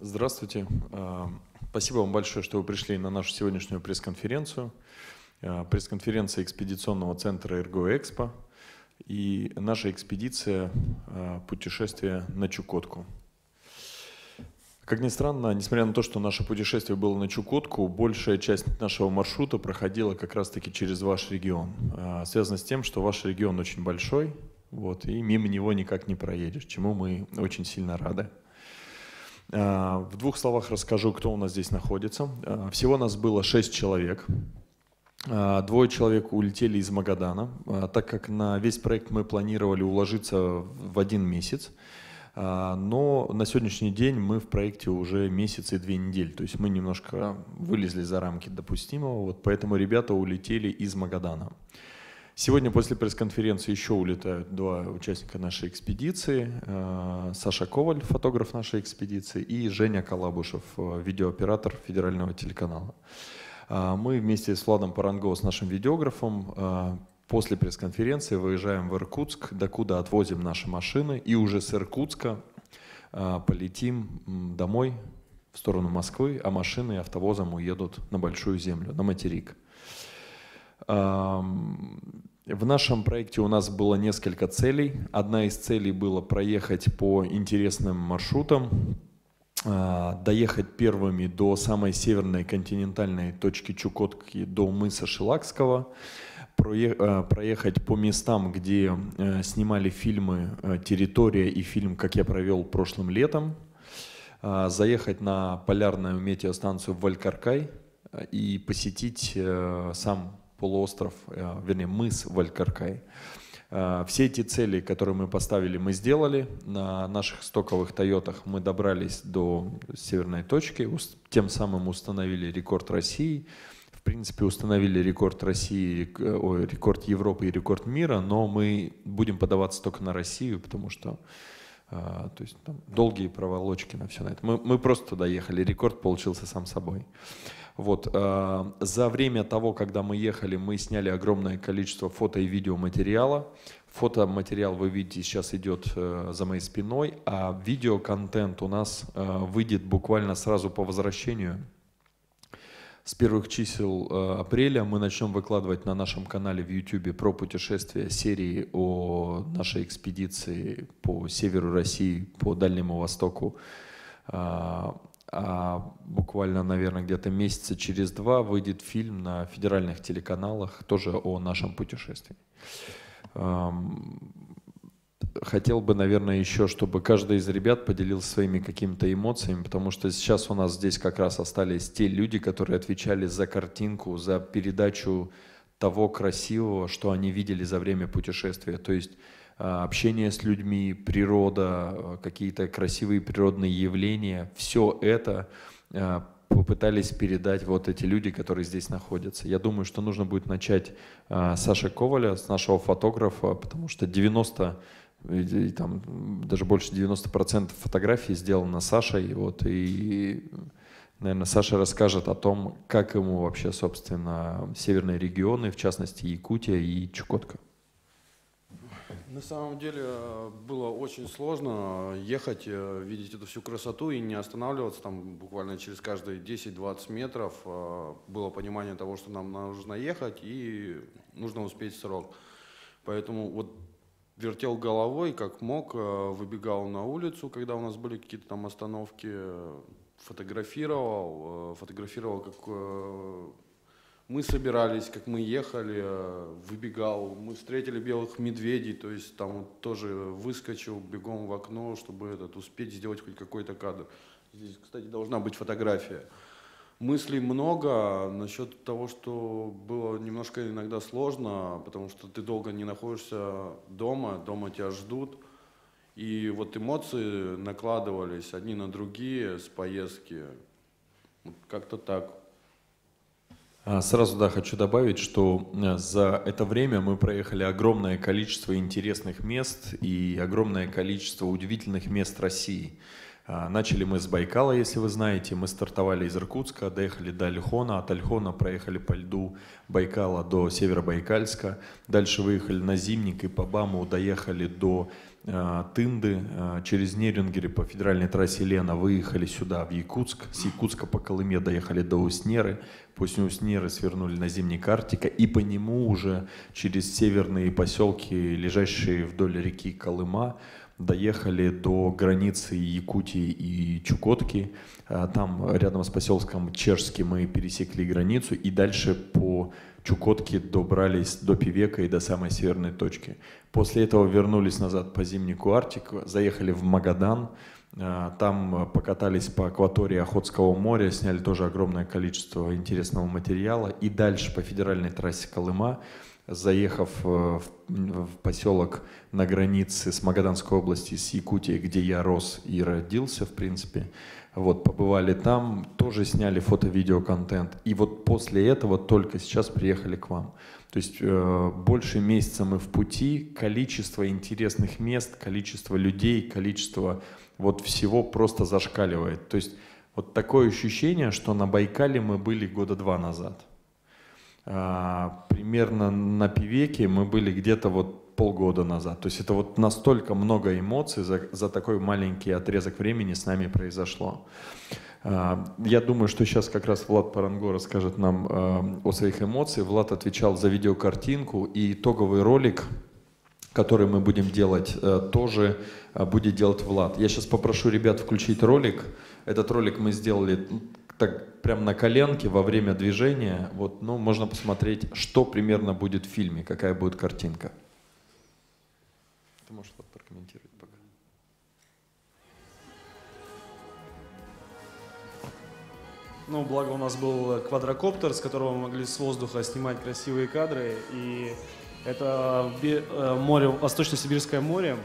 Здравствуйте. Спасибо вам большое, что вы пришли на нашу сегодняшнюю пресс-конференцию. Пресс-конференция экспедиционного центра «Эрго-Экспо» и наша экспедиция «Путешествие на Чукотку». Как ни странно, несмотря на то, что наше путешествие было на Чукотку, большая часть нашего маршрута проходила как раз-таки через ваш регион. Связано с тем, что ваш регион очень большой, и мимо него никак не проедешь, чему мы очень сильно рады. В двух словах расскажу, кто у нас здесь находится. Всего нас было 6 человек. 2 человек улетели из Магадана, так как на весь проект мы планировали уложиться в 1 месяц. Но на сегодняшний день мы в проекте уже месяц и 2 недели. То есть мы немножко вылезли за рамки допустимого, поэтому ребята улетели из Магадана. Сегодня после пресс-конференции еще улетают 2 участника нашей экспедиции. Саша Коваль, фотограф нашей экспедиции, и Женя Калабушев, видеооператор федерального телеканала. Мы вместе с Владом Паранговым, с нашим видеографом, после пресс-конференции выезжаем в Иркутск, докуда отвозим наши машины, и уже с Иркутска полетим домой, в сторону Москвы, а машины автовозом уедут на Большую Землю, на материк. В нашем проекте у нас было несколько целей. Одна из целей была проехать по интересным маршрутам, доехать первыми до самой северной континентальной точки Чукотки, до мыса Шилакского, проехать по местам, где снимали фильмы «Территория» и фильм «Как я провел прошлым летом», заехать на полярную метеостанцию Валькаркай и посетить сам полуостров, вернее, мыс Валькаркай. Все эти цели, которые мы поставили, мы сделали. На наших стоковых Тойотах мы добрались до северной точки, тем самым установили рекорд России. В принципе, установили рекорд России, рекорд Европы и рекорд мира, но мы будем подаваться только на Россию, потому что то есть, там долгие проволочки на все на это. Мы просто доехали, рекорд получился сам собой. За время того, когда мы ехали, мы сняли огромное количество фото и видеоматериала. Фотоматериал, вы видите, сейчас идет за моей спиной, а видеоконтент у нас выйдет буквально сразу по возвращению. С первых чисел апреля мы начнем выкладывать на нашем канале в YouTube про путешествия серии о нашей экспедиции по северу России, по Дальнему Востоку. Буквально, наверное, где-то месяца через 2 выйдет фильм на федеральных телеканалах тоже о нашем путешествии. Хотел бы, наверное, еще, чтобы каждый из ребят поделился своими какими-то эмоциями, потому что сейчас у нас здесь как раз остались те люди, которые отвечали за картинку, за передачу того красивого, что они видели за время путешествия. То есть общение с людьми, природа, какие-то красивые природные явления, все это попытались передать эти люди, которые здесь находятся. Я думаю, что нужно будет начать с Саши Коваля, с нашего фотографа, потому что 90, даже больше 90% фотографий сделано Сашей. И, наверное, Саша расскажет о том, как ему вообще, собственно, северные регионы, в частности Якутия и Чукотка. На самом деле было очень сложно ехать, видеть эту всю красоту и не останавливаться. Там буквально через каждые 10-20 метров было понимание того, что нам нужно ехать и нужно успеть в срок. Поэтому вертел головой как мог, выбегал на улицу, когда у нас были какие-то там остановки, фотографировал, как мы собирались, как мы ехали, выбегал, мы встретили белых медведей, то есть там тоже выскочил бегом в окно, чтобы успеть сделать хоть какой-то кадр. Здесь, кстати, должна быть фотография. Мыслей много насчет того, что было немножко иногда сложно, потому что ты долго не находишься дома тебя ждут. И эмоции накладывались одни на другие с поездки. Как-то так. Сразу, хочу добавить, что за это время мы проехали огромное количество интересных мест и огромное количество удивительных мест России. Начали мы с Байкала, если вы знаете. Мы стартовали из Иркутска, доехали до Ольхона. От Ольхона проехали по льду Байкала до Северобайкальска. Дальше выехали на Зимник и по БАМу доехали до Тынды. Через Нерюнгери по федеральной трассе Лена выехали сюда, в Якутск. С Якутска по Колыме доехали до Уснеры. После Уснеры свернули на Зимник Арктика. И по нему уже через северные поселки, лежащие вдоль реки Колыма, доехали до границы Якутии и Чукотки. Там рядом с поселком Чешский мы пересекли границу и дальше по Чукотке добрались до Певека и до самой северной точки. После этого вернулись назад по Зимнику Арктику, заехали в Магадан. Там покатались по акватории Охотского моря, сняли тоже огромное количество интересного материала. И дальше по федеральной трассе Колыма, заехав в поселок на границе с Магаданской областью, с Якутией, где я рос и родился, в принципе, вот, побывали там, тоже сняли фото-видео-контент. И вот после этого только сейчас приехали к вам. То есть больше месяца мы в пути, количество интересных мест, количество людей, количество вот всего просто зашкаливает. То есть вот такое ощущение, что на Байкале мы были года 2 назад. Примерно на Певеке мы были где-то вот полгода назад. То есть это вот настолько много эмоций за такой маленький отрезок времени с нами произошло. Я думаю, что сейчас как раз Влад Паранго расскажет нам о своих эмоциях. Влад отвечал за видеокартинку, и итоговый ролик, который мы будем делать, тоже будет делать Влад. Я сейчас попрошу ребят включить ролик. Этот ролик мы сделали так прям на коленке во время движения. Вот, ну, можно посмотреть, что примерно будет в фильме, какая будет картинка. Ты можешь вот прокомментировать пока. Ну, благо у нас был квадрокоптер, с которого мы могли с воздуха снимать красивые кадры. И это море, Восточно-Сибирское море.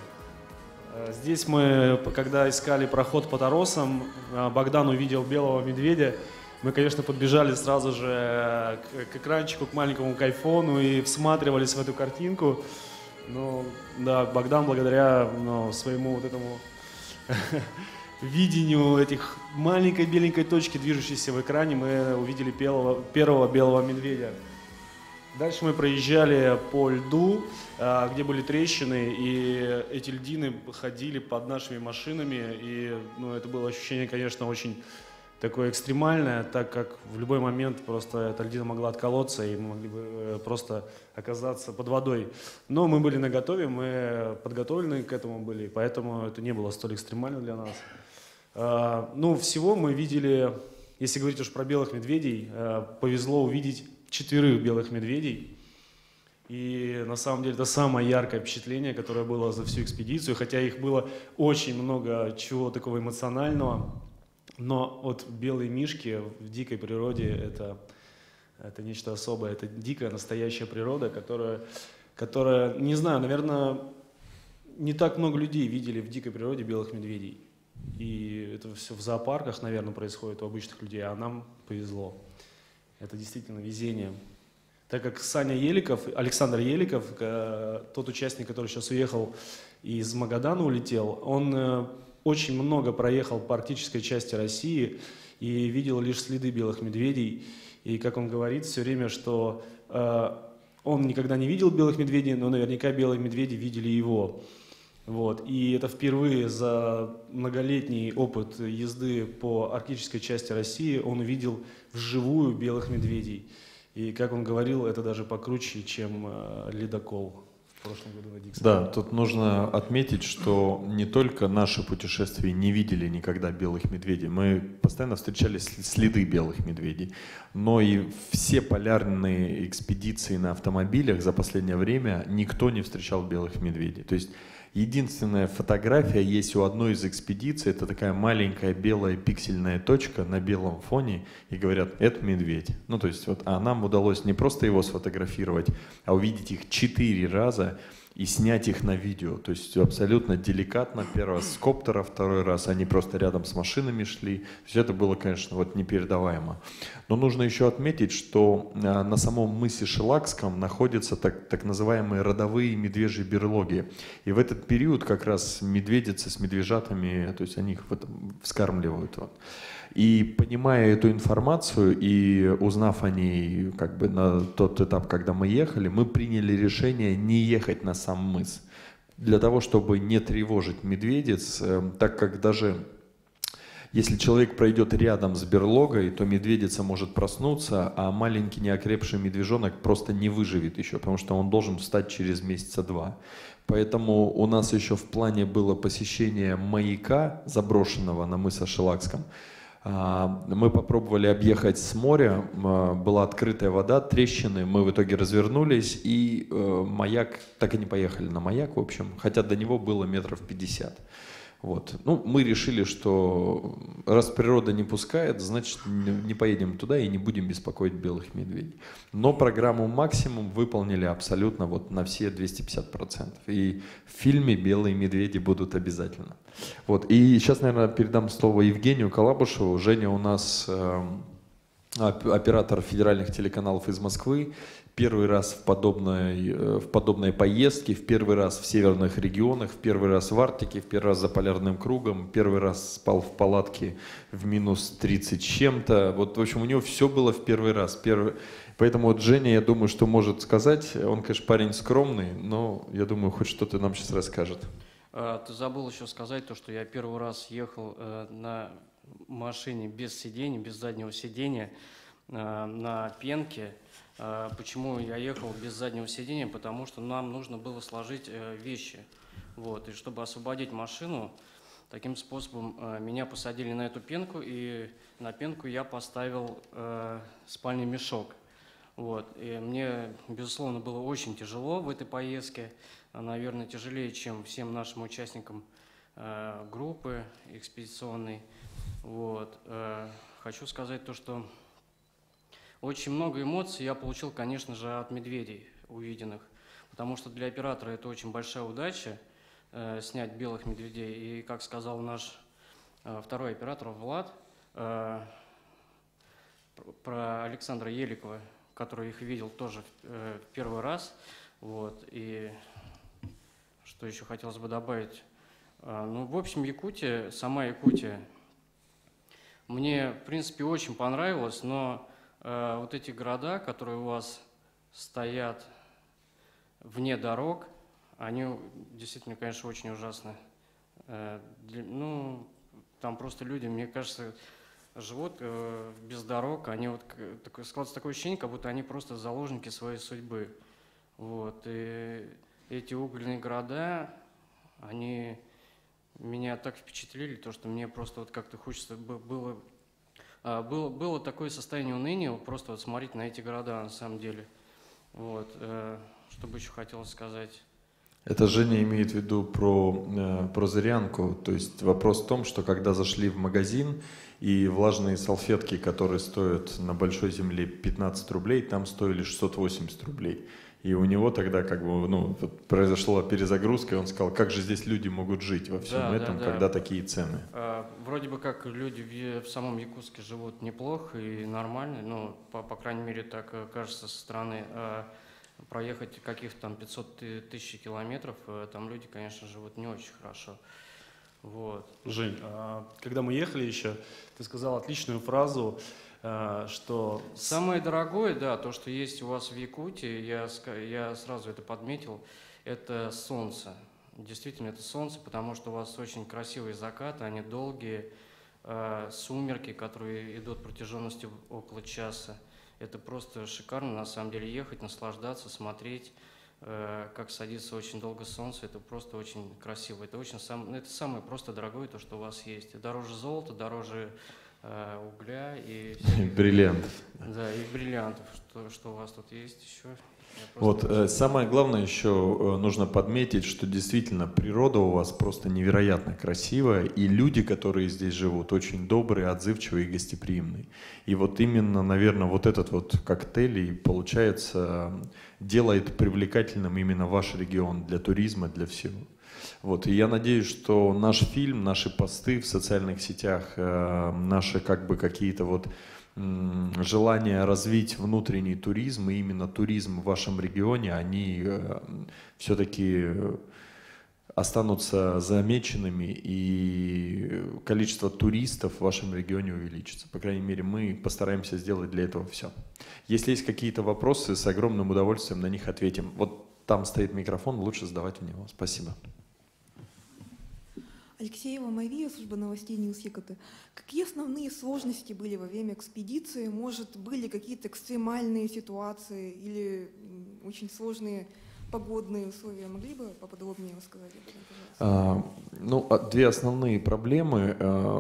Здесь мы, когда искали проход по торосам, Богдан увидел белого медведя. Мы, конечно, подбежали сразу же к экранчику, к маленькому кайфону и всматривались в эту картинку. Ну, да, Богдан благодаря своему вот этому видению этих маленькой беленькой точки, движущейся в экране, мы увидели первого белого медведя. Дальше мы проезжали по льду, где были трещины, и эти льдины ходили под нашими машинами, и это было ощущение, конечно, очень такое экстремальное, так как в любой момент просто эта льдина могла отколоться, и мы могли бы просто оказаться под водой. Но мы были наготове, мы подготовлены к этому были, поэтому это не было столь экстремально для нас. Ну, всего мы видели, если говорить уж про белых медведей, повезло увидеть 4 белых медведей. И на самом деле это самое яркое впечатление, которое было за всю экспедицию, хотя их было очень много чего такого эмоционального. Но вот белые мишки в дикой природе это нечто особое, это дикая настоящая природа, которая, не знаю, наверное, не так много людей видели в дикой природе белых медведей. И это все в зоопарках, наверное, происходит у обычных людей, а нам повезло. Это действительно везение. Так как Александр Еликов, тот участник, который сейчас уехал и из Магадана улетел, он очень много проехал по арктической части России и видел лишь следы белых медведей. И, как он говорит все время, что он никогда не видел белых медведей, но наверняка белые медведи видели его. Вот. И это впервые за многолетний опыт езды по арктической части России он увидел вживую белых медведей. И, как он говорил, это даже покруче, чем ледокол в прошлом году на Диксоне. Да, тут нужно отметить, что не только наши путешествия не видели никогда белых медведей, мы постоянно встречали следы белых медведей, но и все полярные экспедиции на автомобилях за последнее время никто не встречал белых медведей. То есть единственная фотография есть у одной из экспедиций, это такая маленькая белая пиксельная точка на белом фоне, и говорят, это медведь. Ну, то есть, вот, а нам удалось не просто его сфотографировать, а увидеть их 4 раза, и снять их на видео. То есть абсолютно деликатно. Первый раз с коптера, второй раз они просто рядом с машинами шли. То есть это было, конечно, вот непередаваемо. Но нужно еще отметить, что на самом мысе Шелакском находятся так называемые родовые медвежьи берлоги. И в этот период как раз медведицы с медвежатами, то есть они их вскармливают. Вот. И понимая эту информацию и узнав о ней как бы на тот этап, когда мы ехали, мы приняли решение не ехать на сам мыс. Для того, чтобы не тревожить медведиц, так как даже если человек пройдет рядом с берлогой, то медведица может проснуться, а маленький неокрепший медвежонок просто не выживет еще, потому что он должен встать через месяца 2. Поэтому у нас еще в плане было посещение маяка, заброшенного на мысе Шелакском. Мы попробовали объехать с моря, была открытая вода, трещины, мы в итоге развернулись, и маяк, так и не поехали на маяк, в общем, хотя до него было метров 50. Вот. Ну, мы решили, что раз природа не пускает, значит не поедем туда и не будем беспокоить белых медведей. Но программу «Максимум» выполнили абсолютно вот на все 250%. И в фильме «Белые медведи» будут обязательно. Вот. И сейчас, наверное, передам слово Евгению Калабушеву. Женя у нас оператор федеральных телеканалов из Москвы. Первый раз в подобной поездке, в первый раз в северных регионах, в первый раз в Арктике, в первый раз за полярным кругом, первый раз спал в палатке в минус 30 с чем-то. Вот, в общем, у него все было в первый раз. Поэтому вот Женя, я думаю, что может сказать. Он, конечно, парень скромный, но я думаю, хоть что-то нам сейчас расскажет. Ты забыл еще сказать то, что я первый раз ехал на машине без сидения, без заднего сидения, на пенке. Почему я ехал без заднего сидения? Потому что нам нужно было сложить вещи. Вот. И чтобы освободить машину, таким способом меня посадили на эту пенку, и на пенку я поставил спальный мешок. Вот. И мне, безусловно, было очень тяжело в этой поездке. Наверное, тяжелее, чем всем нашим участникам группы экспедиционной. Вот. Хочу сказать то, что очень много эмоций я получил, конечно же, от медведей увиденных, потому что для оператора это очень большая удача снять белых медведей. И, как сказал наш второй оператор Влад, про Александра Еликова, который их видел тоже в первый раз. Вот. И что еще хотелось бы добавить? Ну, в общем, Якутия, сама Якутия, мне, в принципе, очень понравилась, но вот эти города, которые у вас стоят вне дорог, они действительно, конечно, очень ужасны. Ну, там просто люди, мне кажется, живут без дорог, они вот, складывается такое ощущение, как будто они просто заложники своей судьбы. Вот. И эти угольные города, они меня так впечатлили, то, что мне просто вот как-то хочется было такое состояние уныния, просто вот смотреть на эти города на самом деле. Вот. Что бы еще хотелось сказать? Это Женя имеет в виду про Зырянку. То есть вопрос в том, что когда зашли в магазин, и влажные салфетки, которые стоят на Большой Земле 15 рублей, там стоили 680 рублей. И у него тогда как бы, ну, произошла перезагрузка, и он сказал, как же здесь люди могут жить во всем этом, когда такие цены. Вроде бы как люди в самом Якутске живут неплохо и нормально, ну, по крайней мере, так кажется со стороны. Проехать каких-то там 500 тысяч километров, там люди, конечно, живут не очень хорошо. Вот. Жень, когда мы ехали еще, ты сказал отличную фразу, что… Самое дорогое, да, то, что есть у вас в Якутии, я сразу это подметил, это солнце. Действительно, это солнце, потому что у вас очень красивые закаты, они долгие, сумерки, которые идут протяженностью около часа. Это просто шикарно, на самом деле, ехать, наслаждаться, смотреть, как садится очень долго солнце. Это просто очень красиво. Это самое просто дорогое, то, что у вас есть. Дороже золота, дороже угля и всяких, Бриллиантов. да, и бриллиантов. Что у вас тут есть еще? Вот самое главное еще нужно подметить, что действительно природа у вас просто невероятно красивая, и люди, которые здесь живут, очень добрые, отзывчивые и гостеприимные. И вот именно, наверное, вот этот вот коктейль и получается делает привлекательным именно ваш регион для туризма, для всего. Вот, и я надеюсь, что наш фильм, наши посты в социальных сетях, наши как бы какие-то вот желание развить внутренний туризм, и именно туризм в вашем регионе, они все-таки останутся замеченными, и количество туристов в вашем регионе увеличится. По крайней мере, мы постараемся сделать для этого все. Если есть какие-то вопросы, с огромным удовольствием на них ответим. Вот там стоит микрофон, лучше задавать в него. Спасибо. Алексеева Мария, служба новостей Ньюс Якоты. Какие основные сложности были во время экспедиции? Может, были какие-то экстремальные ситуации или очень сложные погодные условия? Могли бы поподробнее рассказать об этом, пожалуйста? Две основные проблемы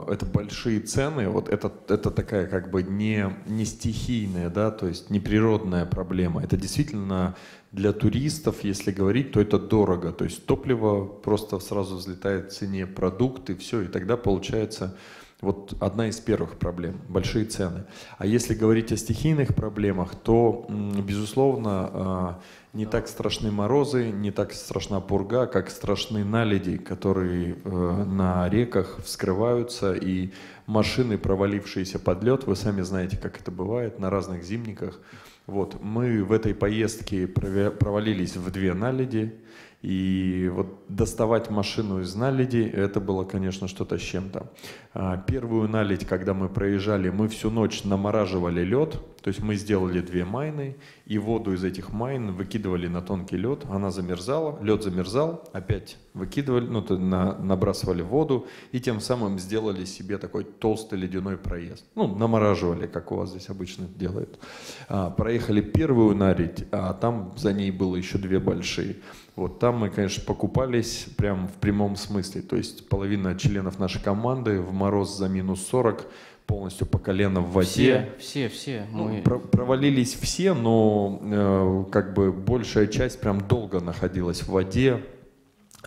это большие цены. Вот это такая как бы не стихийная, да, то есть не природная проблема. Это действительно для туристов, если говорить, то это дорого. То есть топливо просто сразу взлетает в цене, продукты, все, и тогда получается вот одна из первых проблем – большие цены. А если говорить о стихийных проблемах, то, безусловно, не так страшны морозы, не так страшна пурга, как страшны наледи, которые на реках вскрываются, и машины, провалившиеся под лед, вы сами знаете, как это бывает на разных зимниках. Вот, мы в этой поездке провалились в 2 наледи, и вот доставать машину из наледи, это было, конечно, что-то с чем-то. Первую наледь, когда мы проезжали, мы всю ночь намораживали лед, то есть мы сделали 2 майны, и воду из этих майн выкидывали на тонкий лед, она замерзала, лед замерзал, опять выкидывали, набрасывали воду, и тем самым сделали себе такой толстый ледяной проезд. Намораживали, как у вас здесь обычно делают. Проехали первую наледь, а там за ней было еще 2 большие. Вот там мы, конечно, покупались прям в прямом смысле. То есть половина членов нашей команды в мороз за -40, полностью по колено в воде. Все. Провалились все, но как бы большая часть прям долго находилась в воде.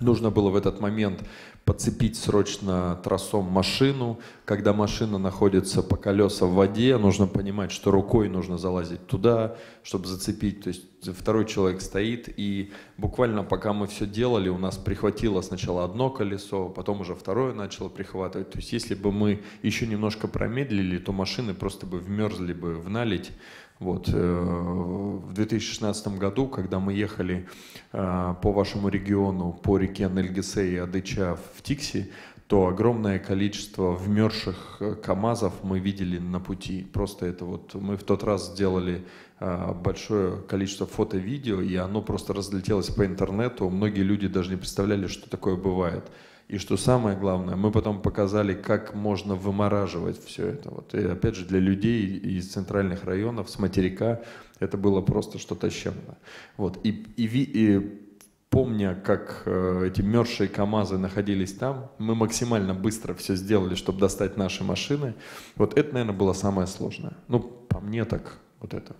Нужно было в этот момент подцепить срочно тросом машину. Когда машина находится по колеса в воде, нужно понимать, что рукой нужно залазить туда, чтобы зацепить. То есть второй человек стоит, и буквально пока мы все делали, у нас прихватило сначала одно колесо, потом уже второе начало прихватывать. То есть если бы мы еще немножко промедлили, то машины просто бы вмерзли бы в наледь. Вот. В 2016 году, когда мы ехали по вашему региону, по реке Нельгесе и Адыча в Тикси, то огромное количество вмерзших КАМАЗов мы видели на пути. Просто это вот мы в тот раз сделали большое количество фото-видео, и оно просто разлетелось по интернету. Многие люди даже не представляли, что такое бывает. И что самое главное, мы потом показали, как можно вымораживать все это. Вот. И опять же, для людей из центральных районов, с материка, это было просто что-то с чем-то. Вот. И помня, как эти мерзшие КАМАЗы находились там, мы максимально быстро все сделали, чтобы достать наши машины. Вот это, наверное, было самое сложное. По мне так, вот это.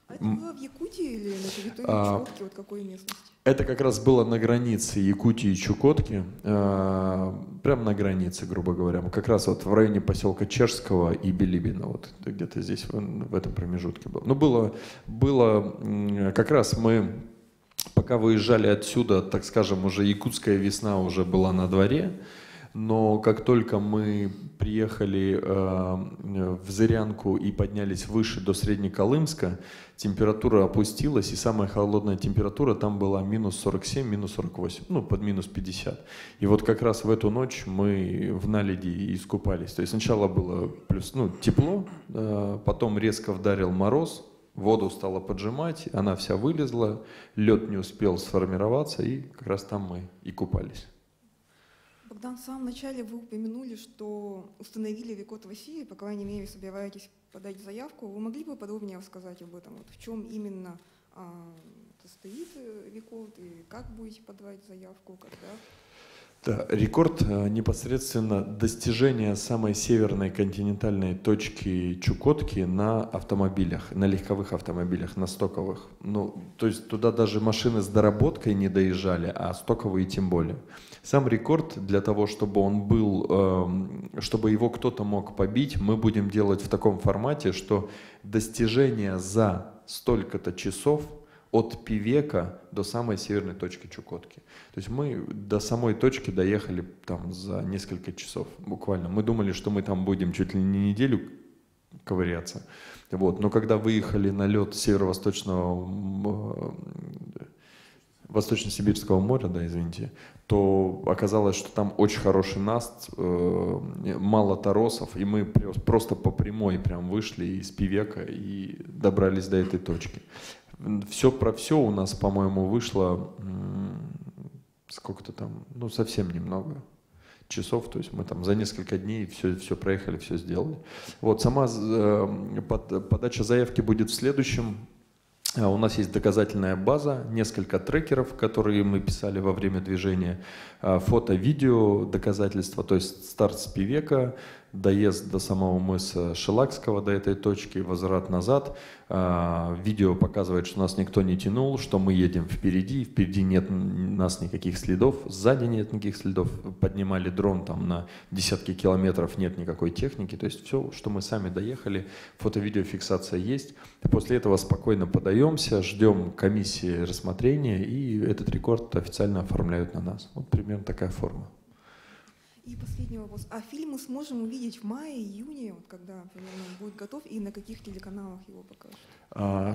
А это было в Якутии или на территории Чукотки? Вот какой местности? Это как раз было на границе Якутии и Чукотки, прямо на границе, грубо говоря. Как раз вот в районе поселка Чешского и Билибина, вот где-то здесь, в этом промежутке было. Было как раз мы, пока выезжали отсюда, так скажем, уже якутская весна уже была на дворе, но как только мы приехали в Зырянку и поднялись выше до Среднеколымска, температура опустилась, и самая холодная температура там была -47, -48, под -50. И вот как раз в эту ночь мы в наледи искупались. То есть сначала было тепло, потом резко вдарил мороз, воду стало поджимать, она вся вылезла, лед не успел сформироваться, и как раз там мы и купались. Богдан, в самом начале вы упомянули, что установили рекорд в России, по крайней мере, собираетесь подать заявку. Вы могли бы подробнее рассказать об этом? Вот в чем именно состоит рекорд и как будете подавать заявку, когда? Да, рекорд непосредственно достижения самой северной континентальной точки Чукотки на автомобилях, на легковых автомобилях, на стоковых. Ну, то есть туда даже машины с доработкой не доезжали, а стоковые тем более. Сам рекорд для того, чтобы он был, чтобы его кто-то мог побить, мы будем делать в таком формате, что достижение за столько-то часов от Пивека до самой северной точки Чукотки. То есть мы до самой точки доехали там за несколько часов буквально. Мы думали, что мы там будем чуть ли не неделю ковыряться. Вот. Но когда выехали на лед Восточно-Сибирского моря, да, извините, то оказалось, что там очень хороший наст, мало торосов, и мы просто по прямой прям вышли из Пивека и добрались до этой точки. Все про все у нас, по-моему, вышло сколько-то там, ну, совсем немного часов, то есть мы там за несколько дней все проехали, все сделали. Вот, сама подача заявки будет в следующем. У нас есть доказательная база, несколько трекеров, которые мы писали во время движения, фото, видео, доказательства, то есть старт с Пивека, доезд до самого мыса Шелакского, до этой точки, возврат назад. Видео показывает, что нас никто не тянул, что мы едем впереди нет нас никаких следов, сзади нет никаких следов, поднимали дрон там на десятки километров, нет никакой техники, то есть все, что мы сами доехали, фото-видеофиксация есть. После этого спокойно подаемся, ждем комиссии рассмотрения, и этот рекорд официально оформляют на нас. Вот примерно такая форма. И последний вопрос. А фильм мы сможем увидеть в мае, июне, вот когда примерно он будет готов, и на каких телеканалах его покажут?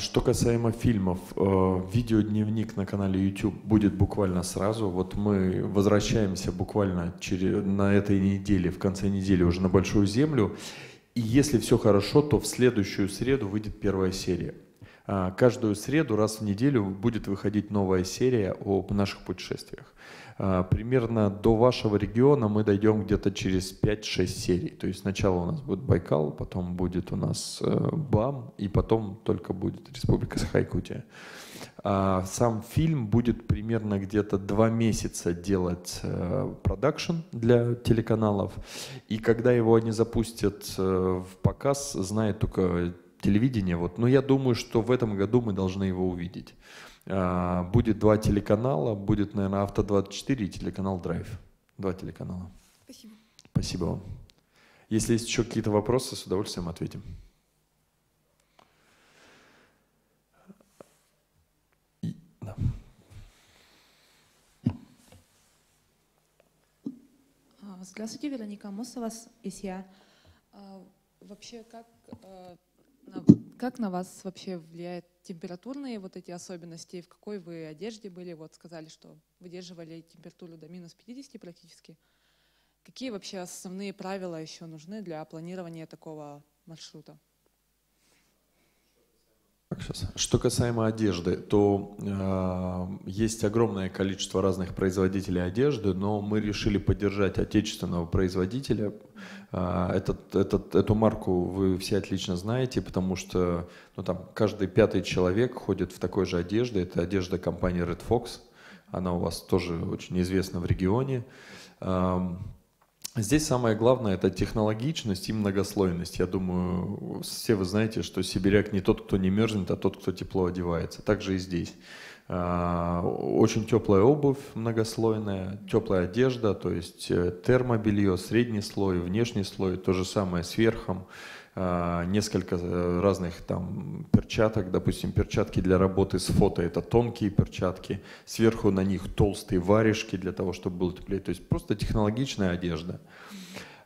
Что касаемо фильмов, видеодневник на канале YouTube будет буквально сразу. Вот мы возвращаемся буквально на этой неделе, в конце недели уже на Большую Землю. И если все хорошо, то в следующую среду выйдет первая серия. Каждую среду раз в неделю будет выходить новая серия об наших путешествиях. Примерно до вашего региона мы дойдем где-то через 5-6 серий. То есть сначала у нас будет Байкал, потом будет у нас БАМ, и потом только будет Республика Саха-Якутия. Сам фильм будет примерно где-то 2 месяца делать продакшн для телеканалов. И когда его они запустят в показ, знает только телевидение. Вот. Но я думаю, что в этом году мы должны его увидеть. Будет 2 телеканала, будет, наверное, Авто-24 и телеканал Драйв. 2 телеканала. Спасибо. Спасибо вам. Если есть еще какие-то вопросы, с удовольствием ответим. Да. Здравствуйте, Вероника Амосова из ИСИА. Вообще, как на вас вообще влияют температурные вот эти особенности? В какой вы одежде были? Вот сказали, что выдерживали температуру до минус 50 практически. Какие вообще основные правила еще нужны для планирования такого маршрута? Что касаемо одежды, то есть огромное количество разных производителей одежды, но мы решили поддержать отечественного производителя. Эту марку вы все отлично знаете, потому что там каждый 5-й человек ходит в такой же одежде. Это одежда компании Red Fox. Она у вас тоже очень известна в регионе. Здесь самое главное – это технологичность и многослойность. Я думаю, все вы знаете, что сибиряк не тот, кто не мерзнет, а тот, кто тепло одевается. Так же и здесь. Очень теплая обувь многослойная, теплая одежда, то есть термобелье, средний слой, внешний слой, то же самое с верхом. Несколько разных там перчаток, допустим, перчатки для работы с фото – это тонкие перчатки, сверху на них толстые варежки для того, чтобы было теплее, то есть просто технологичная одежда.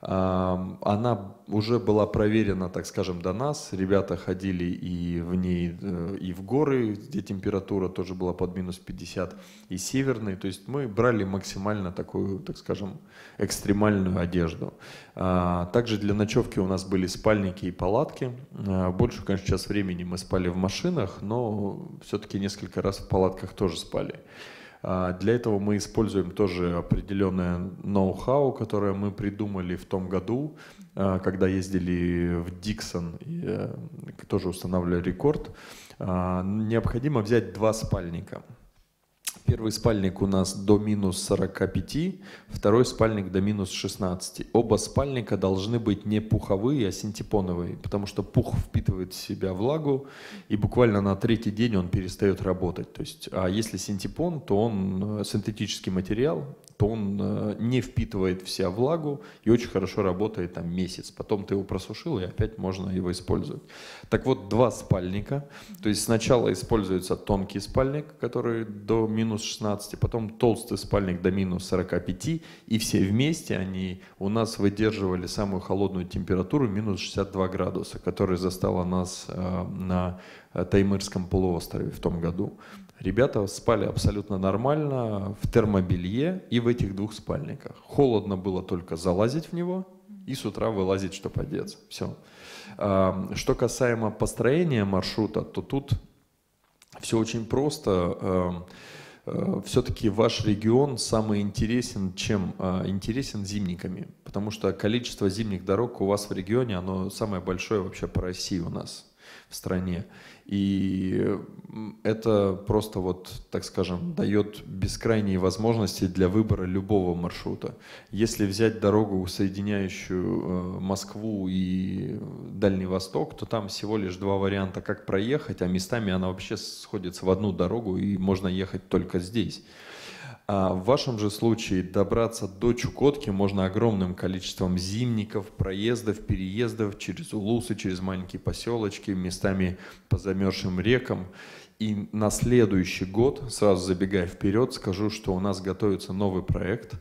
Она уже была проверена, так скажем, до нас. Ребята ходили и в ней, и в горы, где температура тоже была под минус 50, и северной. То есть мы брали максимально такую, так скажем, экстремальную одежду. Также для ночевки у нас были спальники и палатки. Большую, конечно, часть времени мы спали в машинах, но все-таки несколько раз в палатках тоже спали. Для этого мы используем тоже определенное ноу-хау, которое мы придумали в том году, когда ездили в Диксон, и тоже устанавливали рекорд. Необходимо взять 2 спальника. Первый спальник у нас до минус 45, второй спальник до минус 16. Оба спальника должны быть не пуховые, а синтепоновые, потому что пух впитывает в себя влагу, и буквально на третий день он перестает работать. То есть, а если синтепон, то он синтетический материал, то он не впитывает в себя влагу и очень хорошо работает там месяц. Потом ты его просушил, и опять можно его использовать. Так вот, два спальника. То есть сначала используется тонкий спальник, который до минус 16, потом толстый спальник до минус 45, и все вместе они у нас выдерживали самую холодную температуру минус 62 градуса, которая застала нас на Таймырском полуострове в том году. Ребята спали абсолютно нормально в термобелье и в этих двух спальниках. Холодно было только залазить в него и с утра вылазить, чтобы одеться. Все. Что касаемо построения маршрута, то тут все очень просто. Все-таки ваш регион самый интересен, чем интересен зимниками, потому что количество зимних дорог у вас в регионе, оно самое большое вообще по России у нас в стране. И это просто, вот, так скажем, дает бескрайние возможности для выбора любого маршрута. Если взять дорогу, соединяющую Москву и Дальний Восток, то там всего лишь два варианта, как проехать, а местами она вообще сходится в одну дорогу, и можно ехать только здесь. А в вашем же случае добраться до Чукотки можно огромным количеством зимников, проездов, переездов через улусы, через маленькие поселочки, местами по замерзшим рекам. И на следующий год, сразу забегая вперед, скажу, что у нас готовится новый проект.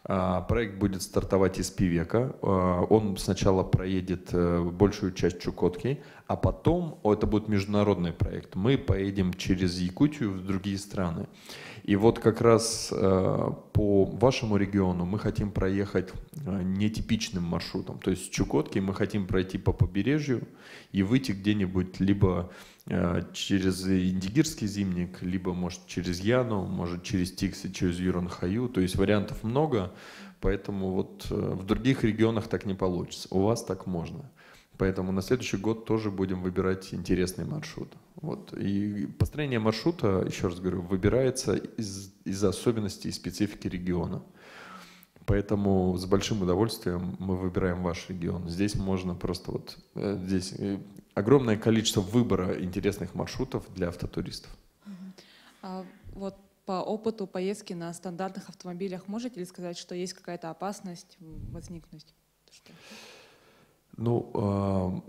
Проект будет стартовать из Пивека. Он сначала проедет большую часть Чукотки, а потом, это будет международный проект, мы поедем через Якутию в другие страны. И вот как раз по вашему региону мы хотим проехать нетипичным маршрутом. То есть с Чукотки мы хотим пройти по побережью и выйти где-нибудь либо через Индигирский зимник, либо, может, через Яну, может, через Тикси, через Юран-Хаю. То есть вариантов много, поэтому вот в других регионах так не получится. У вас так можно. Поэтому на следующий год тоже будем выбирать интересный маршрут. Вот. И построение маршрута, еще раз говорю, выбирается из особенностей и специфики региона. Поэтому с большим удовольствием мы выбираем ваш регион. Здесь можно просто вот здесь огромное количество выбора интересных маршрутов для автотуристов. Вот по опыту поездки на стандартных автомобилях можете ли сказать, что есть какая-то опасность возникнуть? Ну,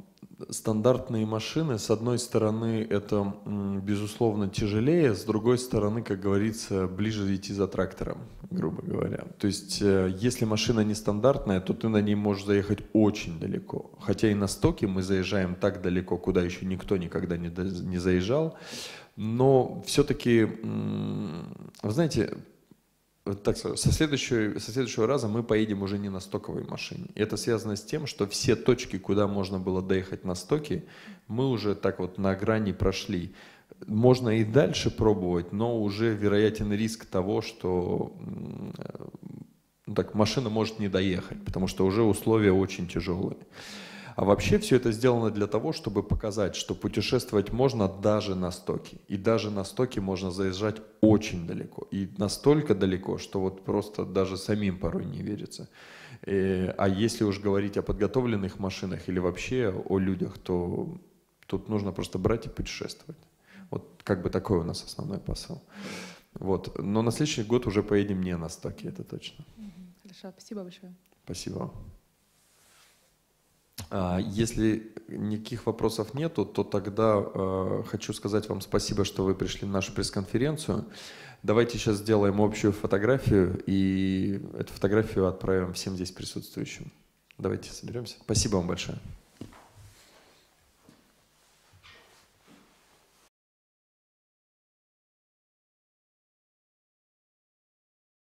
стандартные машины, с одной стороны, это, безусловно, тяжелее, с другой стороны, как говорится, ближе идти за трактором, грубо говоря. То есть, если машина нестандартная, то ты на ней можешь заехать очень далеко. Хотя и на стоке мы заезжаем так далеко, куда еще никто никогда не заезжал. Но все-таки, вы знаете, так сказать, со следующего раза мы поедем уже не на стоковой машине. И это связано с тем, что все точки, куда можно было доехать на стоке, мы уже так вот на грани прошли. Можно и дальше пробовать, но уже вероятен риск того, что машина может не доехать, потому что уже условия очень тяжелые. А вообще все это сделано для того, чтобы показать, что путешествовать можно даже на стоке. И даже на стоке можно заезжать очень далеко. И настолько далеко, что вот просто даже самим порой не верится. А если уж говорить о подготовленных машинах или вообще о людях, то тут нужно просто брать и путешествовать. Вот как бы такой у нас основной посыл. Вот. Но на следующий год уже поедем не на стоке, это точно. Хорошо, спасибо большое. Спасибо. Если никаких вопросов нету, то тогда хочу сказать вам спасибо, что вы пришли на нашу пресс-конференцию. Давайте сейчас сделаем общую фотографию, и эту фотографию отправим всем здесь присутствующим. Давайте соберемся. Спасибо вам большое.